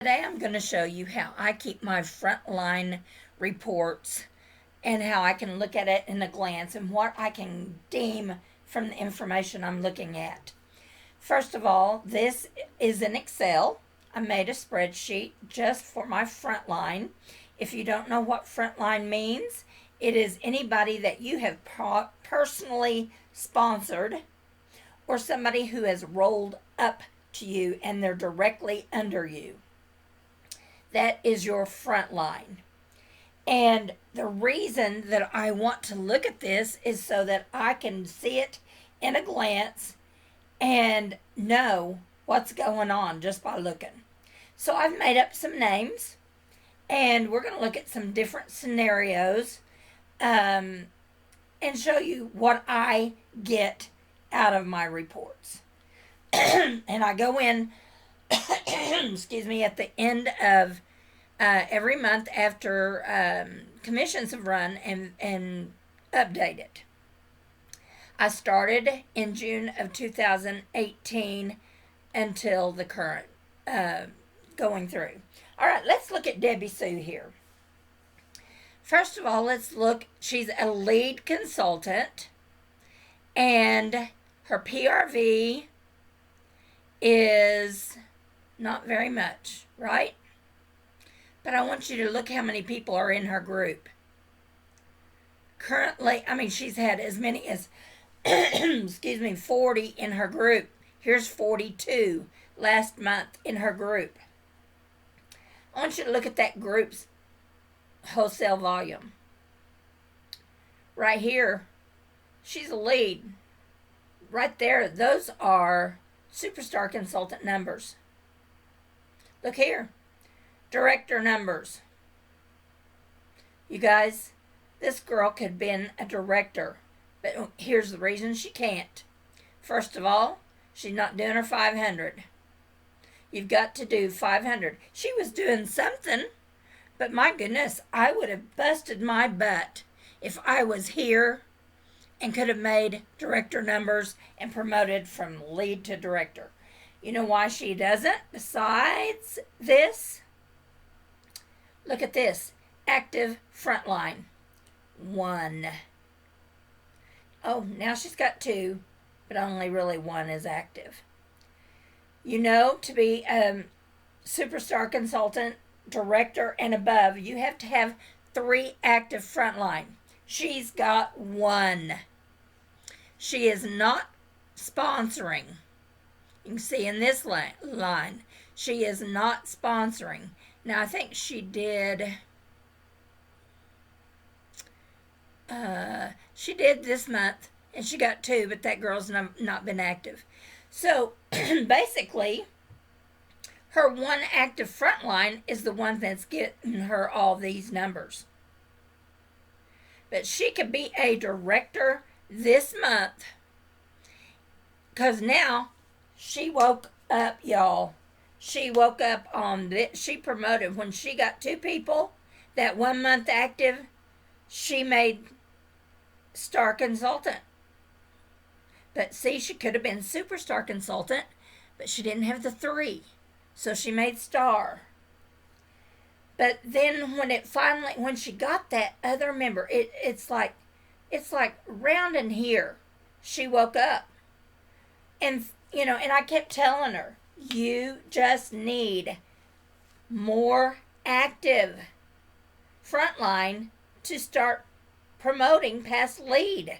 Today I'm going to show you how I keep my frontline reports and how I can look at it in a glance and what I can deem from the information I'm looking at. First of all, this is in Excel. I made a spreadsheet just for my frontline. If you don't know what frontline means, it is anybody that you have personally sponsored or somebody who has rolled up to you and they're directly under you. That is your front line. And the reason that I want to look at this is so that I can see it in a glance and know what's going on just by looking. So I've made up some names and we're going to look at some different scenarios and show you what I get out of my reports. And I go in excuse me, at the end of every month after commissions have run and update it. I started in June of 2018 until the current going through. All right, let's look at Debbie Sue here. First of all, let's look. She's a lead consultant, and her PRV is not very much, right? But I want you to look how many people are in her group. Currently, she's had as many as, 40 in her group. Here's 42 last month in her group. I want you to look at that group's wholesale volume. Right here, she's a lead. Right there, those are superstar consultant numbers. Look here, director numbers. You guys, this girl could have been a director, but here's the reason she can't. First of all, she's not doing her 500. You've got to do 500. She was doing something, but my goodness, I would have busted my butt if I was here and could have made director numbers and promoted from lead to director. You know why she doesn't? Besides this, look at this. Active frontline. 1. Oh, now she's got 2, but only really 1 is active. You know, to be a superstar consultant, director, and above, you have to have 3 active frontline. She's got 1. She is not sponsoring. You can see in this line, she is not sponsoring. Now, I think she did this month, and she got 2, but that girl's not been active. So, basically, her 1 active frontline is the one that's getting her all these numbers. But she could be a director this month, because now she woke up, y'all. She woke up on this. She promoted when she got 2 people, that 1 month active, she made star consultant. But see, she could have been superstar consultant, but she didn't have the 3. So she made star. But then when she got that other member, it's like round in here, she woke up. And and I kept telling her, you just need more active frontline to start promoting past lead.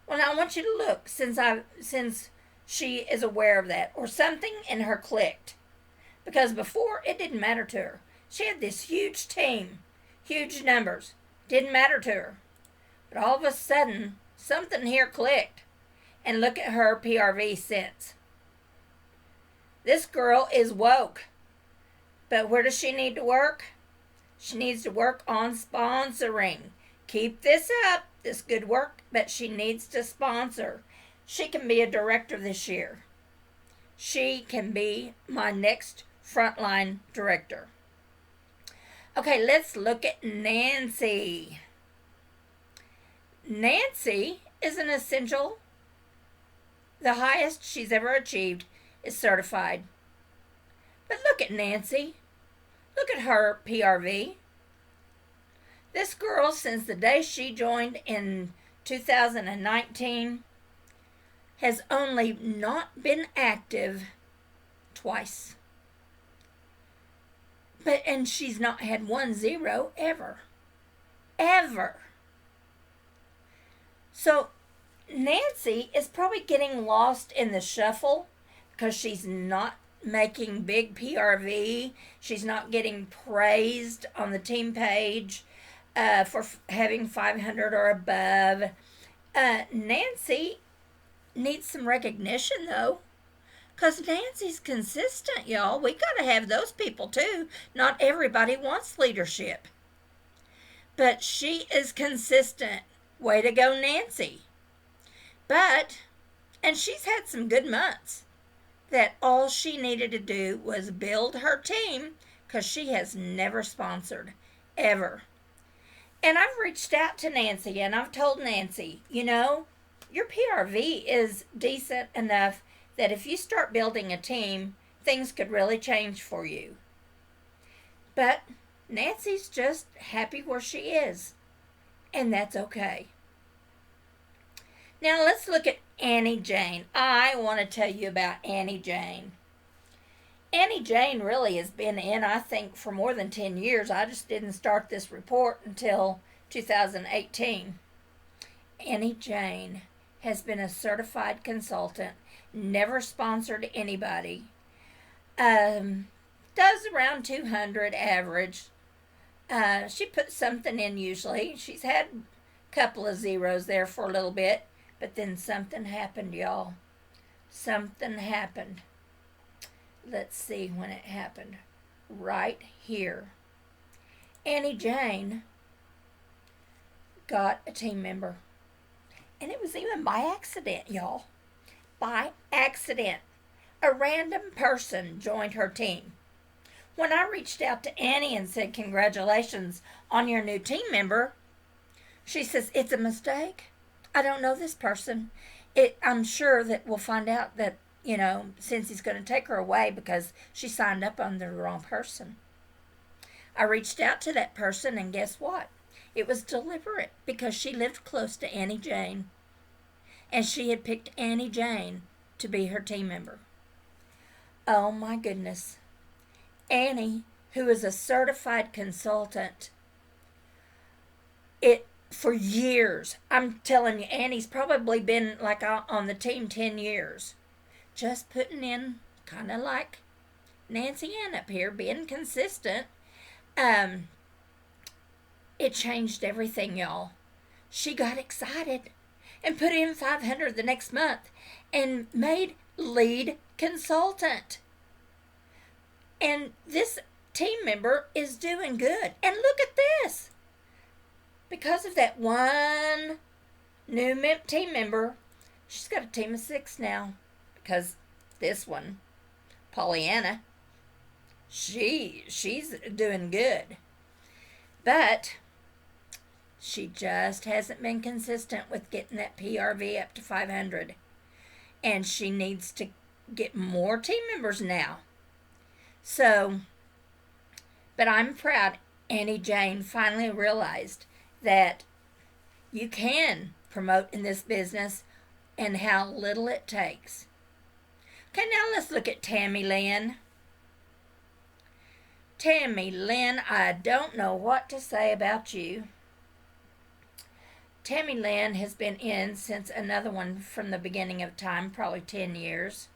Well, now I want you to look, since she is aware of that, or something in her clicked. Because before, it didn't matter to her. She had this huge team, huge numbers. Didn't matter to her. But all of a sudden, something here clicked. And look at her PRV since. This girl is woke. But where does she need to work? She needs to work on sponsoring. Keep this up, this good work, but she needs to sponsor. She can be a director this year. She can be my next frontline director. Okay, let's look at Nancy. Nancy is an essential. The highest she's ever achieved is certified. But look at Nancy. Look at her PRV. This girl, since the day she joined in 2019, has only not been active twice. And she's not had 1-0 ever. Ever. So Nancy is probably getting lost in the shuffle because she's not making big PRV. She's not getting praised on the team page for having 500 or above. Nancy needs some recognition, though, because Nancy's consistent, y'all. We got to have those people, too. Not everybody wants leadership. But she is consistent. Way to go, Nancy. And she's had some good months, that all she needed to do was build her team, because she has never sponsored, ever. And I've reached out to Nancy, and I've told Nancy, your PRV is decent enough that if you start building a team, things could really change for you. But Nancy's just happy where she is, and that's okay. Now let's look at Annie Jane. I want to tell you about Annie Jane. Annie Jane really has been in, I think, for more than 10 years. I just didn't start this report until 2018. Annie Jane has been a certified consultant, never sponsored anybody, does around 200 average. She puts something in usually. She's had a couple of zeros there for a little bit, but then something happened, y'all. Something happened. Let's see when it happened. Right here. Annie Jane got a team member. And it was even by accident, y'all. By accident. A random person joined her team. When I reached out to Annie and said, "Congratulations on your new team member," she says, "It's a mistake. I don't know this person. I'm sure that we'll find out that, since he's going to take her away because she signed up under the wrong person." I reached out to that person, and guess what? It was deliberate, because she lived close to Annie Jane, and she had picked Annie Jane to be her team member. Oh my goodness. Annie, who is a certified consultant, for years, I'm telling you, Annie's probably been like on the team 10 years, just putting in, kind of like Nancy Ann up here, being consistent. It changed everything, y'all. She got excited and put in 500 the next month and made lead consultant. And this team member is doing good. And look at this. Because of that one new team member, she's got a team of 6 now. Because this one, Pollyanna, she's doing good. But she just hasn't been consistent with getting that PRV up to 500. And she needs to get more team members now. So, but I'm proud Annie Jane finally realized that you can promote in this business and how little it takes. Okay, now let's look at Tammy Lynn. Tammy Lynn, I don't know what to say about you. Tammy Lynn has been in since another one from the beginning of time, probably 10 years.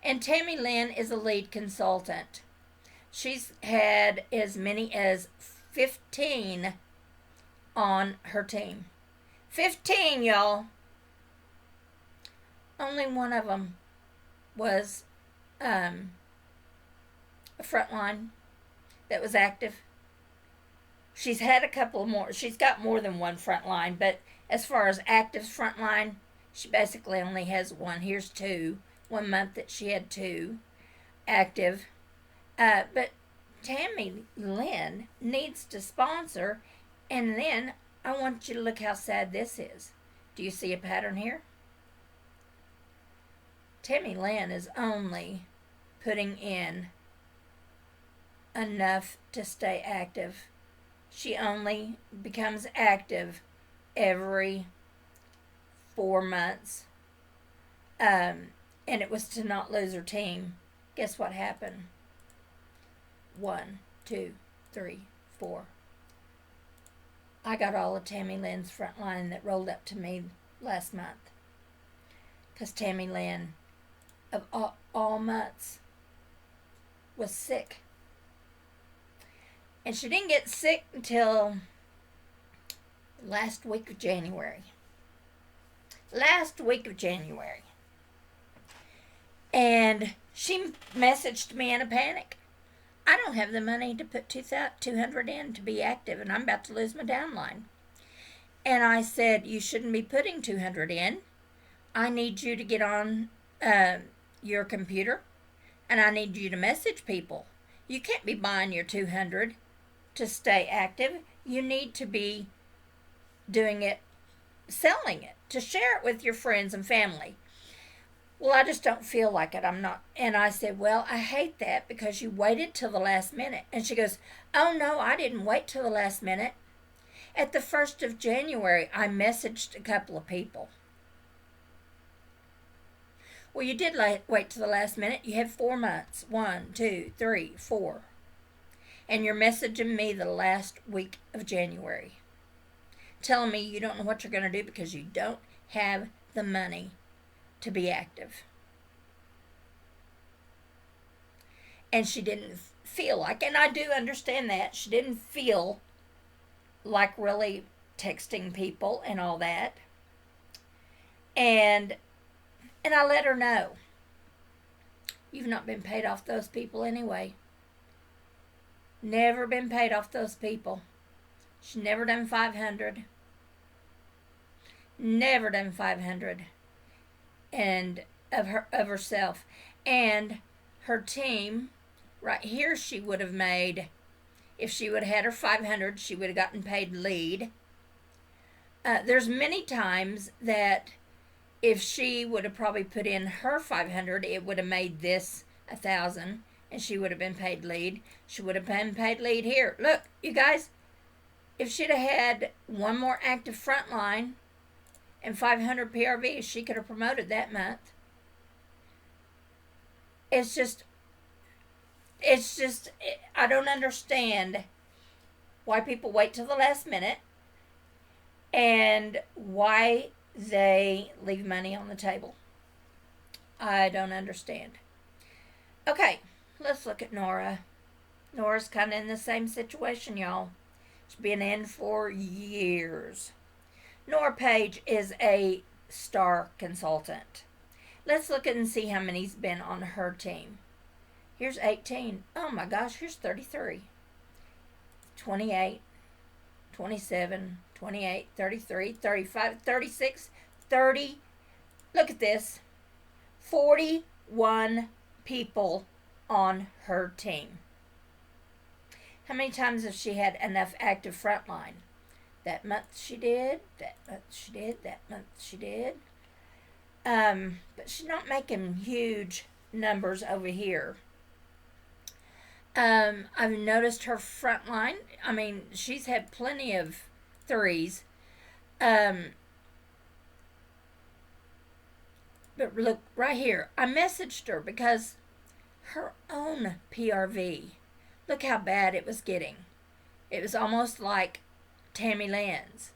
And Tammy Lynn is a lead consultant. She's had as many as 15 on her team. 15, y'all. Only one of them was a Frontline that was active. She's had a couple more. She's got more than one Frontline, but as far as active Frontline, she basically only has one. Here's 2. 1 month that she had 2 active. But Tammy Lynn needs to sponsor. And then I want you to look how sad this is. Do you see a pattern here? Tammy Lynn is only putting in enough to stay active. She only becomes active every 4 months. And it was to not lose her team. Guess what happened? 1, 2, 3, 4. I got all of Tammy Lynn's Frontline that rolled up to me last month. Because Tammy Lynn, of all months, was sick. And she didn't get sick until last week of January. Last week of January. And she messaged me in a panic. I don't have the money to put 200 in to be active, and I'm about to lose my downline. And I said, you shouldn't be putting 200 in. I need you to get on your computer, and I need you to message people. You can't be buying your 200 to stay active. You need to be doing it, selling it, to share it with your friends and family. Well, I just don't feel like it. I'm not. And I said, well, I hate that because you waited till the last minute. And she goes, oh, no, I didn't wait till the last minute. At the 1st of January, I messaged a couple of people. Well, you did wait till the last minute. You had 4 months. 1, 2, 3, 4. And you're messaging me the last week of January, telling me you don't know what you're going to do because you don't have the money to be active. And she didn't feel like, and I do understand that, she didn't feel like really texting people and all that. And I let her know, you've not been paid off those people anyway. Never been paid off those people. She's never done 500. Never done 500. And of herself. And her team, right here, she would have made, if she would have had her 500, she would have gotten paid lead. There's many times that if she would have probably put in her 500, it would have made this 1,000, and she would have been paid lead. She would have been paid lead here. Look, you guys, if she'd have had one more active Frontline and 500 PRVs, she could have promoted that month. It's just, I don't understand why people wait till the last minute and why they leave money on the table. I don't understand. Okay, let's look at Nora. Nora's kind of in the same situation, y'all. She's been in for years. Nora Page is a star consultant. Let's look at and see how many's been on her team. Here's 18. Oh my gosh, here's 33. 28, 27, 28, 33, 35, 36, 30. Look at this. 41 people on her team. How many times has she had enough active Frontline? That month she did, that month she did, that month she did. But she's not making huge numbers over here. I've noticed her Frontline. I mean, she's had plenty of 3s. But look, right here. I messaged her because her own PRV, look how bad it was getting. It was almost like Tammy Lynn's.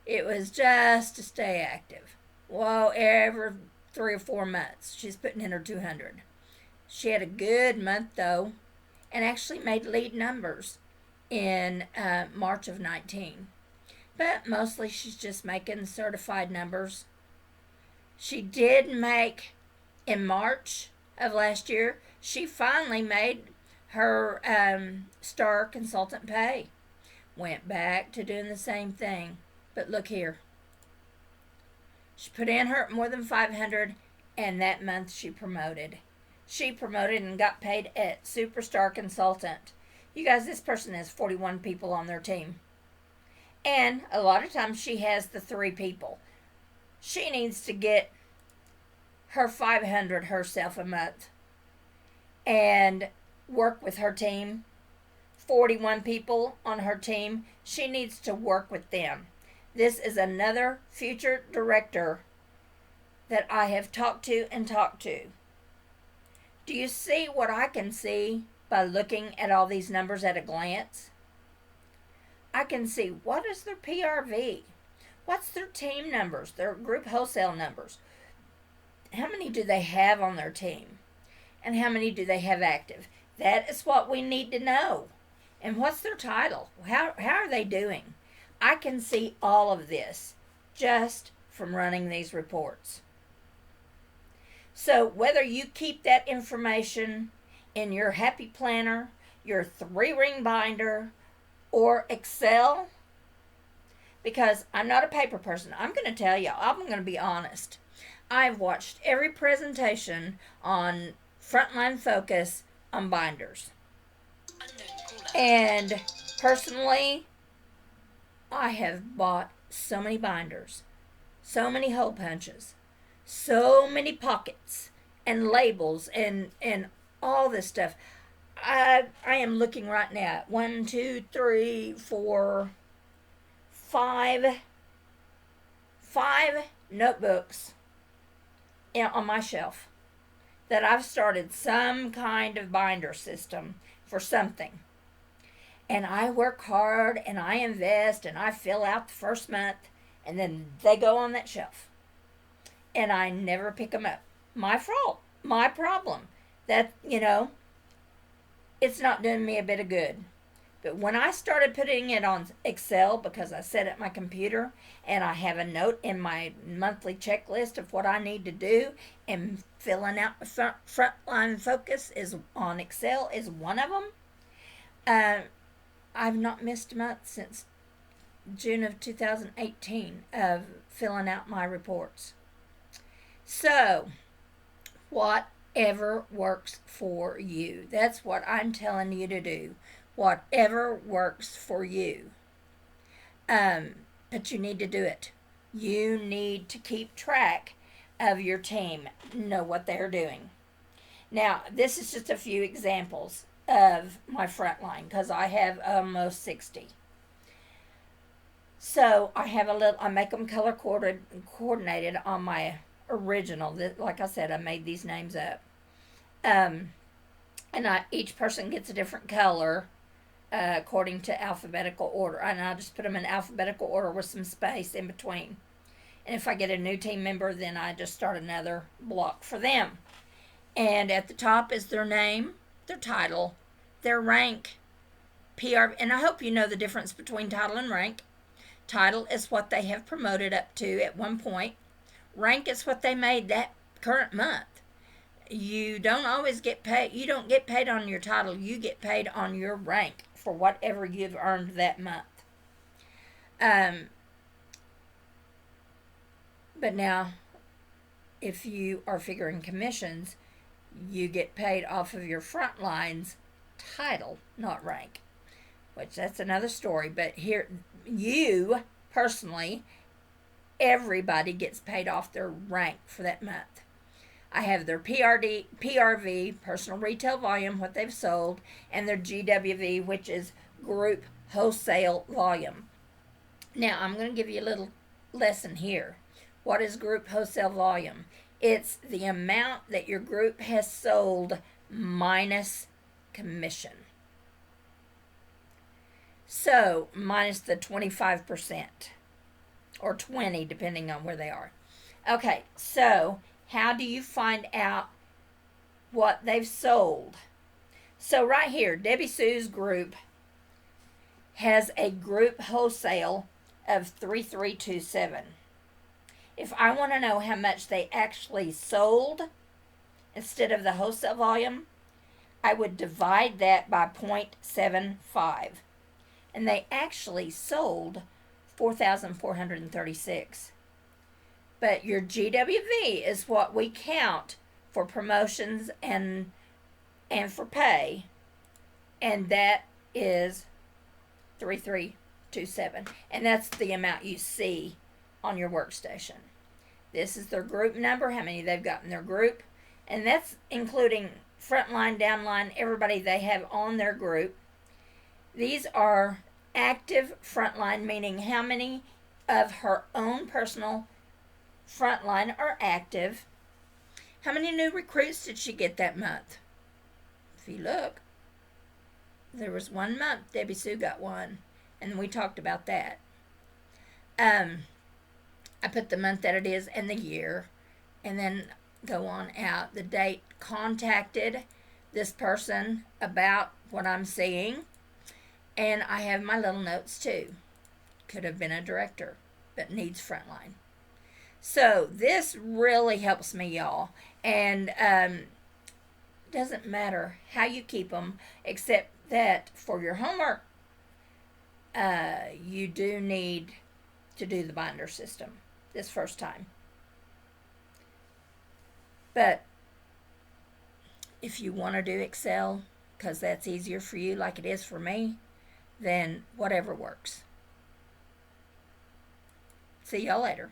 It was just to stay active. Well, every 3 or 4 months, she's putting in her 200. She had a good month, though, and actually made lead numbers in March of 19. But mostly she's just making certified numbers. She did make, in March of last year, she finally made her star consultant pay. Went back to doing the same thing. But look here. She put in her more than 500, and that month she promoted. She promoted and got paid at Superstar Consultant. You guys, this person has 41 people on their team. And a lot of times she has the 3 people. She needs to get her 500 herself a month and work with her team 41 people on her team. She needs to work with them. This is another future director that I have talked to and talked to. Do you see what I can see by looking at all these numbers at a glance? I can see what is their PRV, what's their team numbers, their group wholesale numbers, how many do they have on their team, and how many do they have active. That is what we need to know. And what's their title? How are they doing? I can see all of this just from running these reports. So whether you keep that information in your Happy Planner, your 3-ring binder, or Excel, because I'm not a paper person, I'm going to tell you, I'm going to be honest. I've watched every presentation on Frontline Focus on binders. And personally, I have bought so many binders, so many hole punches, so many pockets and labels and all this stuff. I am looking right now at 1, 2, 3, 4, 5 notebooks on my shelf that I've started some kind of binder system for something. And I work hard and I invest and I fill out the first month and then they go on that shelf. And I never pick them up. My fault. My problem. That, it's not doing me a bit of good. But when I started putting it on Excel, because I set up my computer and I have a note in my monthly checklist of what I need to do, and filling out the Frontline Focus is on Excel is one of them. I've not missed a month since June of 2018 of filling out my reports. So, whatever works for you. That's what I'm telling you to do. Whatever works for you. But you need to do it. You need to keep track of your team. Know what they're doing. Now, this is just a few examples of my Frontline because I have almost 60. So I make them color coordinated on my original. Like I said, I made these names up. And each person gets a different color according to alphabetical order. And I just put them in alphabetical order with some space in between. And if I get a new team member, then I just start another block for them. And at the top is their name, their title, their rank, PR. And I hope you know the difference between title and rank. Title is what they have promoted up to at one point. Rank is what they made that current month. You don't always get paid. You don't get paid on your title. You get paid on your rank for whatever you've earned that month. But now, if you are figuring commissions, you get paid off of your Frontline's title, not rank. Which that's another story. But here, you personally, everybody gets paid off their rank for that month. I have their PRV, personal retail volume, what they've sold, and their GWV, which is group wholesale volume. Now, I'm going to give you a little lesson here. What is group wholesale volume? It's the amount that your group has sold minus commission. So, minus the 25%, or 20, depending on where they are. Okay, so how do you find out what they've sold? So right here, Debbie Sue's group has a group wholesale of 3327. If I want to know how much they actually sold instead of the wholesale volume, I would divide that by 0.75. And they actually sold 4,436. But your GWV is what we count for promotions and for pay, and that is 3327, and that's the amount you see on your workstation. This is their group number, how many they've got in their group, and that's including frontline, downline, everybody they have on their group. These are active Frontline, meaning how many of her own personal Frontline are active. How many new recruits did she get that month? If you look, there was 1 month Debbie Sue got one, and we talked about that. I put the month that it is and the year, and then go on out. The date contacted this person about what I'm seeing, and I have my little notes too. Could have been a director, but needs Frontline. So this really helps me, y'all, and doesn't matter how you keep them, except that for your homework, you do need to do the binder system this first time. But if you want to do Excel, because that's easier for you like it is for me, then whatever works. See y'all later.